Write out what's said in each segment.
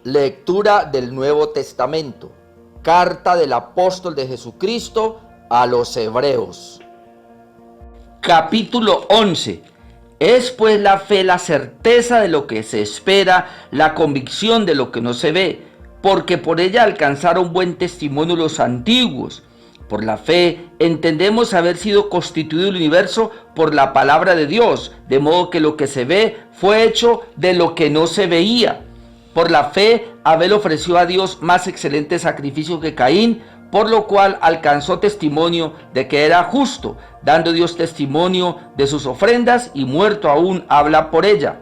Lectura del Nuevo Testamento. Carta del apóstol de Jesucristo a los Hebreos. Capítulo 11. Es pues la fe la certeza de lo que se espera, la convicción de lo que no se ve, porque por ella alcanzaron buen testimonio los antiguos. Por la fe entendemos haber sido constituido el universo por la palabra de Dios, de modo que lo que se ve fue hecho de lo que no se veía. Por la fe Abel ofreció a Dios más excelente sacrificio que Caín, por lo cual alcanzó testimonio de que era justo, dando Dios testimonio de sus ofrendas, y muerto aún habla por ella.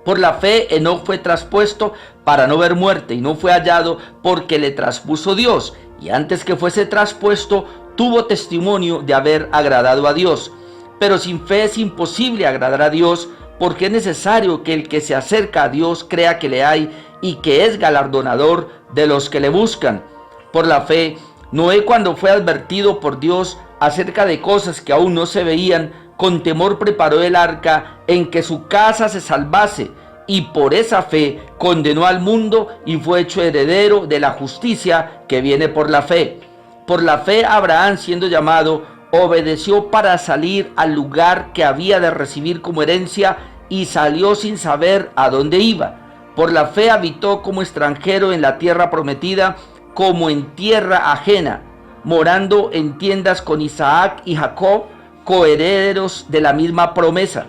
Por la fe Enoc fue traspuesto para no ver muerte, y no fue hallado porque le traspuso Dios, y antes que fuese traspuesto tuvo testimonio de haber agradado a Dios. Pero sin fe es imposible agradar a Dios, porque es necesario que el que se acerca a Dios crea que le hay y que es galardonador de los que le buscan. Por la fe, Noé, cuando fue advertido por Dios acerca de cosas que aún no se veían, con temor preparó el arca en que su casa se salvase, y por esa fe condenó al mundo y fue hecho heredero de la justicia que viene por la fe. Por la fe Abraham, siendo llamado, obedeció para salir al lugar que había de recibir como herencia, y salió sin saber a dónde iba. Por la fe habitó como extranjero en la tierra prometida, como en tierra ajena, morando en tiendas con Isaac y Jacob, coherederos de la misma promesa,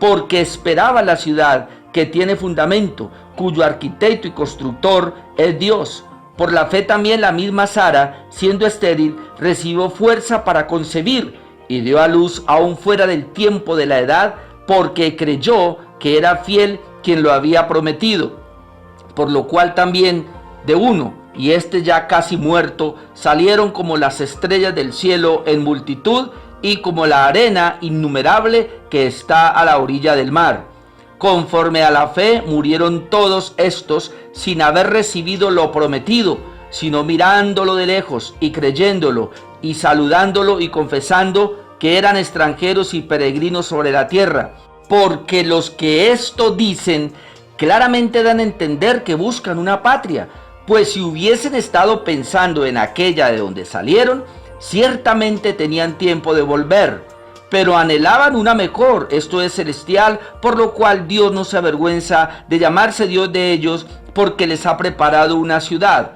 porque esperaba la ciudad que tiene fundamento, cuyo arquitecto y constructor es Dios. Por la fe también la misma Sara, siendo estéril, recibió fuerza para concebir y dio a luz aún fuera del tiempo de la edad, porque creyó que era fiel quien lo había prometido. Por lo cual también de uno, y este ya casi muerto, salieron como las estrellas del cielo en multitud, y como la arena innumerable que está a la orilla del mar. Conforme a la fe murieron todos estos sin haber recibido lo prometido, sino mirándolo de lejos y creyéndolo y saludándolo y confesando que eran extranjeros y peregrinos sobre la tierra. Porque los que esto dicen claramente dan a entender que buscan una patria, pues si hubiesen estado pensando en aquella de donde salieron, ciertamente tenían tiempo de volver. Pero anhelaban una mejor, esto es celestial, por lo cual Dios no se avergüenza de llamarse Dios de ellos, porque les ha preparado una ciudad.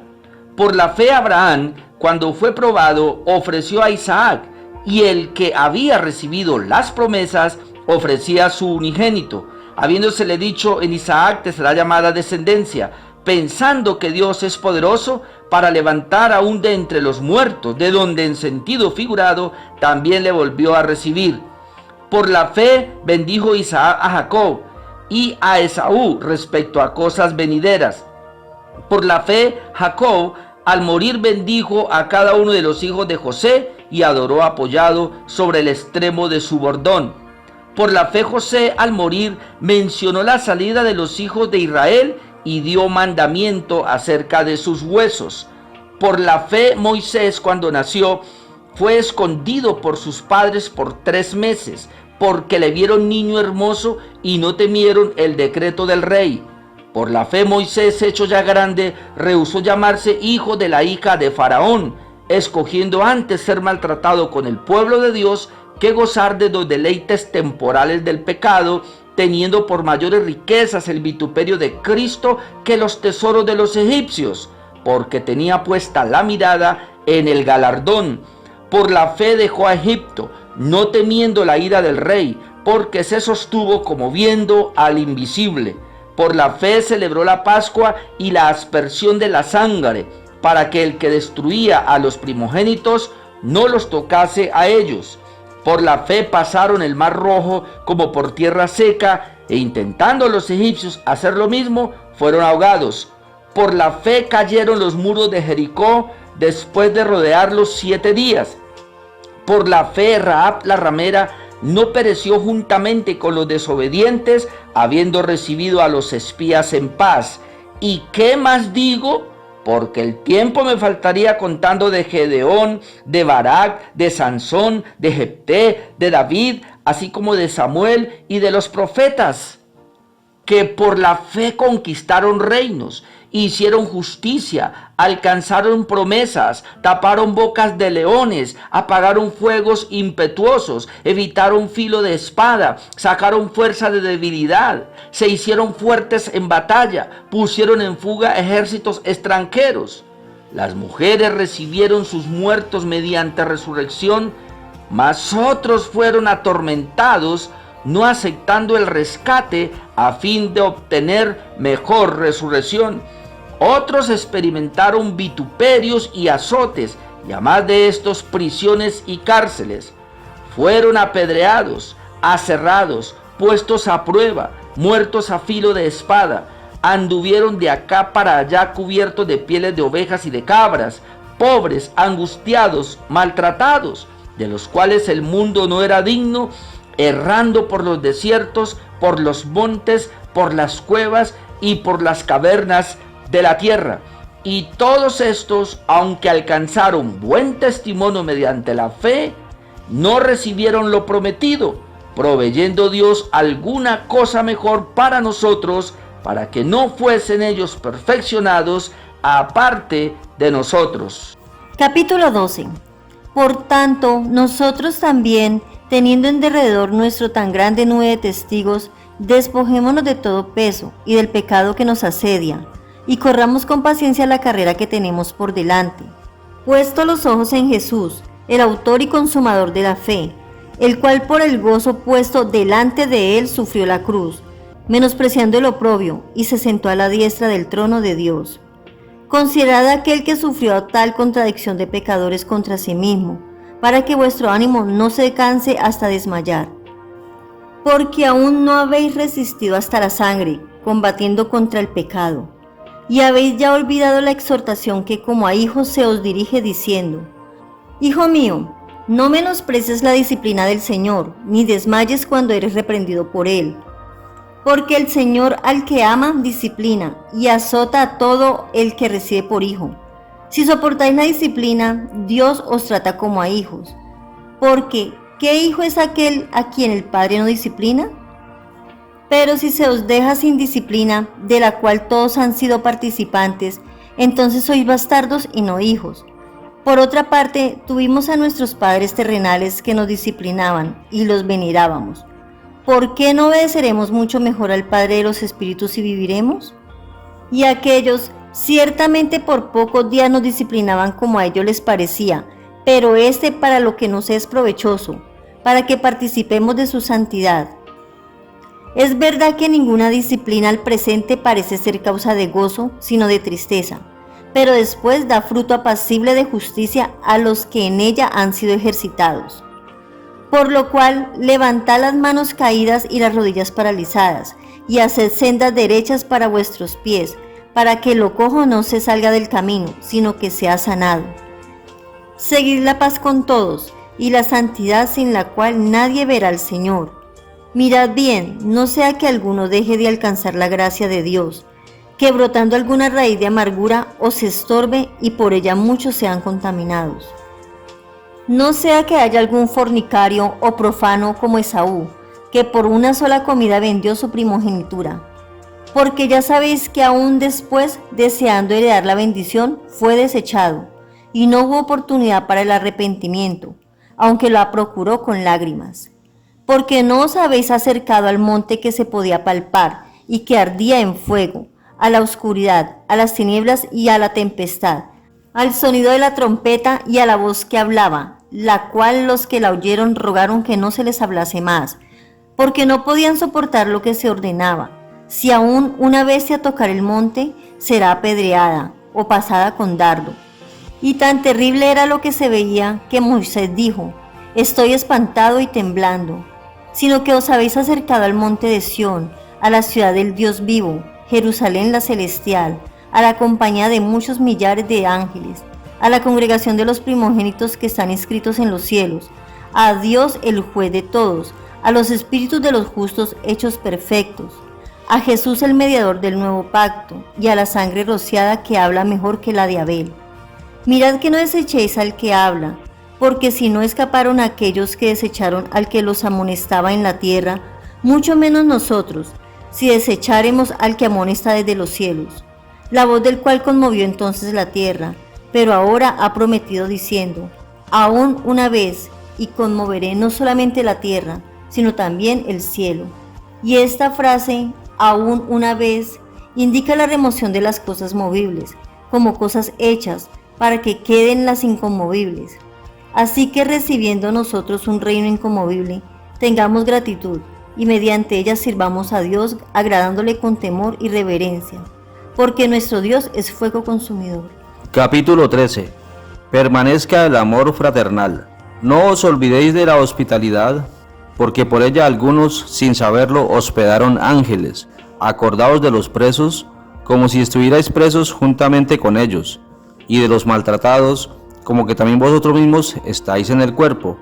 Por la fe Abraham, cuando fue probado, ofreció a Isaac, y el que había recibido las promesas ofrecía a su unigénito, habiéndosele dicho: en Isaac te será llamada descendencia, pensando que Dios es poderoso para levantar aún de entre los muertos, de donde en sentido figurado también le volvió a recibir. Por la fe bendijo Isaac a Jacob y a Esaú respecto a cosas venideras. Por la fe Jacob al morir bendijo a cada uno de los hijos de José y adoró apoyado sobre el extremo de su bordón. Por la fe José al morir mencionó la salida de los hijos de Israel y dio mandamiento acerca de sus huesos. Por la fe Moisés, cuando nació, fue escondido por sus padres por 3 meses, porque le vieron niño hermoso y no temieron el decreto del rey. Por la fe Moisés, hecho ya grande, rehusó llamarse hijo de la hija de Faraón, escogiendo antes ser maltratado con el pueblo de Dios que gozar de los deleites temporales del pecado, teniendo por mayores riquezas el vituperio de Cristo que los tesoros de los egipcios, porque tenía puesta la mirada en el galardón. Por la fe dejó a Egipto, no temiendo la ira del rey, porque se sostuvo como viendo al invisible. Por la fe celebró la Pascua y la aspersión de la sangre, para que el que destruía a los primogénitos no los tocase a ellos. Por la fe pasaron el mar rojo como por tierra seca, e intentando los egipcios hacer lo mismo, fueron ahogados. Por la fe cayeron los muros de Jericó después de rodearlos 7 días. Por la fe Rahab la ramera no pereció juntamente con los desobedientes, habiendo recibido a los espías en paz. ¿Y qué más digo? Porque el tiempo me faltaría contando de Gedeón, de Barak, de Sansón, de Jefté, de David, así como de Samuel y de los profetas. que por la fe conquistaron reinos, hicieron justicia, alcanzaron promesas, taparon bocas de leones, apagaron fuegos impetuosos, evitaron filo de espada, sacaron fuerza de debilidad, se hicieron fuertes en batalla, pusieron en fuga ejércitos extranjeros. Las mujeres recibieron sus muertos mediante resurrección, mas otros fueron atormentados, no aceptando el rescate a fin de obtener mejor resurrección. Otros experimentaron vituperios y azotes, y además de estos, prisiones y cárceles. Fueron apedreados, aserrados, puestos a prueba, muertos a filo de espada. Anduvieron de acá para allá cubiertos de pieles de ovejas y de cabras, pobres, angustiados, maltratados, de los cuales el mundo no era digno, errando por los desiertos, por los montes, por las cuevas y por las cavernas de la tierra. Y todos estos, aunque alcanzaron buen testimonio mediante la fe, no recibieron lo prometido, proveyendo Dios alguna cosa mejor para nosotros, para que no fuesen ellos perfeccionados aparte de nosotros. Capítulo 12. Por tanto, nosotros también, teniendo en derredor nuestro tan grande nube de testigos, despojémonos de todo peso y del pecado que nos asedia, y corramos con paciencia la carrera que tenemos por delante, puesto los ojos en Jesús, el autor y consumador de la fe, el cual por el gozo puesto delante de él sufrió la cruz, menospreciando el oprobio, y se sentó a la diestra del trono de Dios. Considerad aquel que sufrió tal contradicción de pecadores contra sí mismo, para que vuestro ánimo no se canse hasta desmayar. Porque aún no habéis resistido hasta la sangre, combatiendo contra el pecado, y habéis ya olvidado la exhortación que como a hijos se os dirige diciendo: Hijo mío, no menosprecies la disciplina del Señor, ni desmayes cuando eres reprendido por Él. Porque el Señor al que ama disciplina, y azota a todo el que recibe por hijo. Si soportáis la disciplina, Dios os trata como a hijos. Porque, ¿qué hijo es aquel a quien el Padre no disciplina? Pero si se os deja sin disciplina, de la cual todos han sido participantes, entonces sois bastardos y no hijos. Por otra parte, tuvimos a nuestros padres terrenales que nos disciplinaban y los venerábamos. ¿Por qué no obedeceremos mucho mejor al Padre de los Espíritus y viviremos? Y aquellos ciertamente por pocos días nos disciplinaban como a ellos les parecía, pero para lo que nos es provechoso, para que participemos de su santidad. Es verdad que ninguna disciplina al presente parece ser causa de gozo, sino de tristeza, pero después da fruto apacible de justicia a los que en ella han sido ejercitados. Por lo cual, levantad las manos caídas y las rodillas paralizadas, y haced sendas derechas para vuestros pies, para que lo cojo no se salga del camino, sino que sea sanado. Seguid la paz con todos, y la santidad sin la cual nadie verá al Señor. Mirad bien, no sea que alguno deje de alcanzar la gracia de Dios, que brotando alguna raíz de amargura os estorbe y por ella muchos sean contaminados. No sea que haya algún fornicario o profano como Esaú, que por una sola comida vendió su primogenitura. Porque ya sabéis que aún después, deseando heredar la bendición, fue desechado, y no hubo oportunidad para el arrepentimiento, aunque la procuró con lágrimas. Porque no os habéis acercado al monte que se podía palpar, y que ardía en fuego, a la oscuridad, a las tinieblas y a la tempestad, al sonido de la trompeta y a la voz que hablaba, la cual los que la oyeron rogaron que no se les hablase más, porque no podían soportar lo que se ordenaba. Si aún una bestia tocar el monte, será apedreada o pasada con dardo. Y tan terrible era lo que se veía que Moisés dijo: Estoy espantado y temblando, sino que os habéis acercado al monte de Sión, a la ciudad del Dios vivo, Jerusalén la celestial, a la compañía de muchos millares de ángeles, a la congregación de los primogénitos que están inscritos en los cielos, a Dios el juez de todos, a los espíritus de los justos hechos perfectos, a Jesús el mediador del nuevo pacto, y a la sangre rociada que habla mejor que la de Abel. Mirad que no desechéis al que habla, porque si no escaparon aquellos que desecharon al que los amonestaba en la tierra, mucho menos nosotros, si desecháremos al que amonesta desde los cielos, la voz del cual conmovió entonces la tierra, pero ahora ha prometido diciendo, aún una vez, y conmoveré no solamente la tierra, sino también el cielo. Y esta frase, aún una vez, indica la remoción de las cosas movibles, como cosas hechas, para que queden las inconmovibles. Así que recibiendo nosotros un reino inconmovible, tengamos gratitud, y mediante ella sirvamos a Dios, agradándole con temor y reverencia, porque nuestro Dios es fuego consumidor. Capítulo 13. Permanezca el amor fraternal. No os olvidéis de la hospitalidad, porque por ella algunos, sin saberlo, hospedaron ángeles. Acordaos de los presos, como si estuvierais presos juntamente con ellos, y de los maltratados, como que también vosotros mismos estáis en el cuerpo.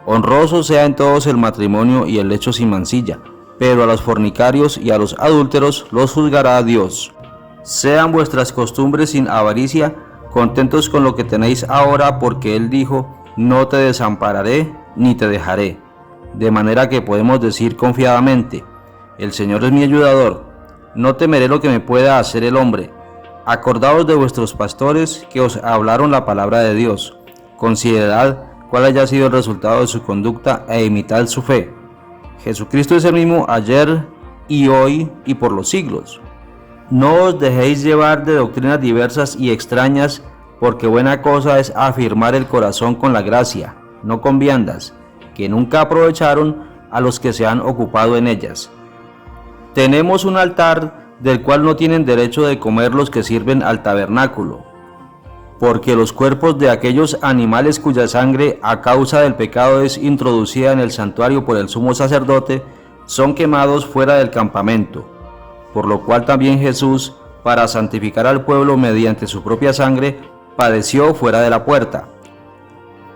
Honroso sea en todos el matrimonio y el lecho sin mancilla, pero a los fornicarios y a los adúlteros los juzgará Dios. Sean vuestras costumbres sin avaricia, contentos con lo que tenéis ahora, porque Él dijo, no te desampararé ni te dejaré. De manera que podemos decir confiadamente, el Señor es mi ayudador, no temeré lo que me pueda hacer el hombre. Acordaos de vuestros pastores que os hablaron la palabra de Dios. Considerad cuál haya sido el resultado de su conducta e imitad su fe. Jesucristo es el mismo ayer y hoy y por los siglos. No os dejéis llevar de doctrinas diversas y extrañas, porque buena cosa es afirmar el corazón con la gracia, no con viandas, que nunca aprovecharon a los que se han ocupado en ellas. Tenemos un altar del cual no tienen derecho de comer los que sirven al tabernáculo, porque los cuerpos de aquellos animales cuya sangre a causa del pecado es introducida en el santuario por el sumo sacerdote, son quemados fuera del campamento, por lo cual también Jesús, para santificar al pueblo mediante su propia sangre, padeció fuera de la puerta.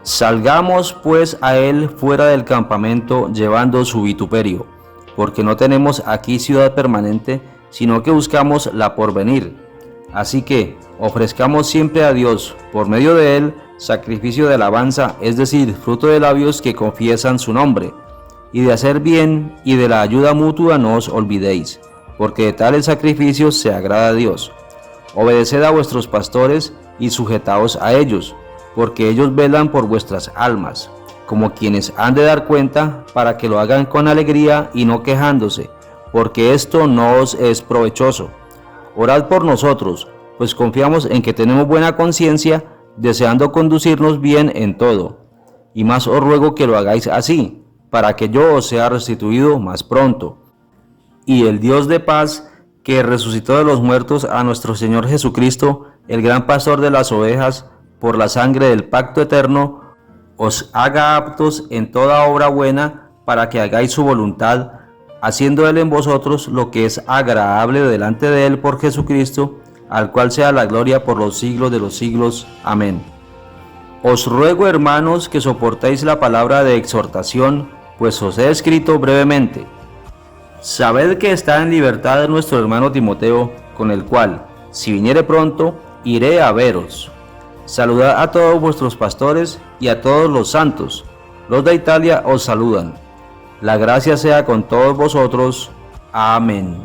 Salgamos pues a él fuera del campamento llevando su vituperio, porque no tenemos aquí ciudad permanente, sino que buscamos la porvenir. Así que ofrezcamos siempre a Dios, por medio de él, sacrificio de alabanza, es decir, fruto de labios que confiesan su nombre. Y de hacer bien y de la ayuda mutua no os olvidéis, porque de tales sacrificios se agrada a Dios. Obedeced a vuestros pastores y sujetaos a ellos, porque ellos velan por vuestras almas, como quienes han de dar cuenta, para que lo hagan con alegría y no quejándose, porque esto no os es provechoso. Orad por nosotros, pues confiamos en que tenemos buena conciencia, deseando conducirnos bien en todo. Y más os ruego que lo hagáis así, para que yo os sea restituido más pronto. Y el Dios de paz, que resucitó de los muertos a nuestro Señor Jesucristo, el gran pastor de las ovejas, por la sangre del pacto eterno, os haga aptos en toda obra buena, para que hagáis su voluntad, haciendo Él en vosotros lo que es agradable delante de Él por Jesucristo, al cual sea la gloria por los siglos de los siglos. Amén. Os ruego, hermanos, que soportéis la palabra de exhortación, pues os he escrito brevemente. Sabed que está en libertad nuestro hermano Timoteo, con el cual, si viniere pronto, iré a veros. Saludad a todos vuestros pastores y a todos los santos. Los de Italia os saludan. La gracia sea con todos vosotros. Amén.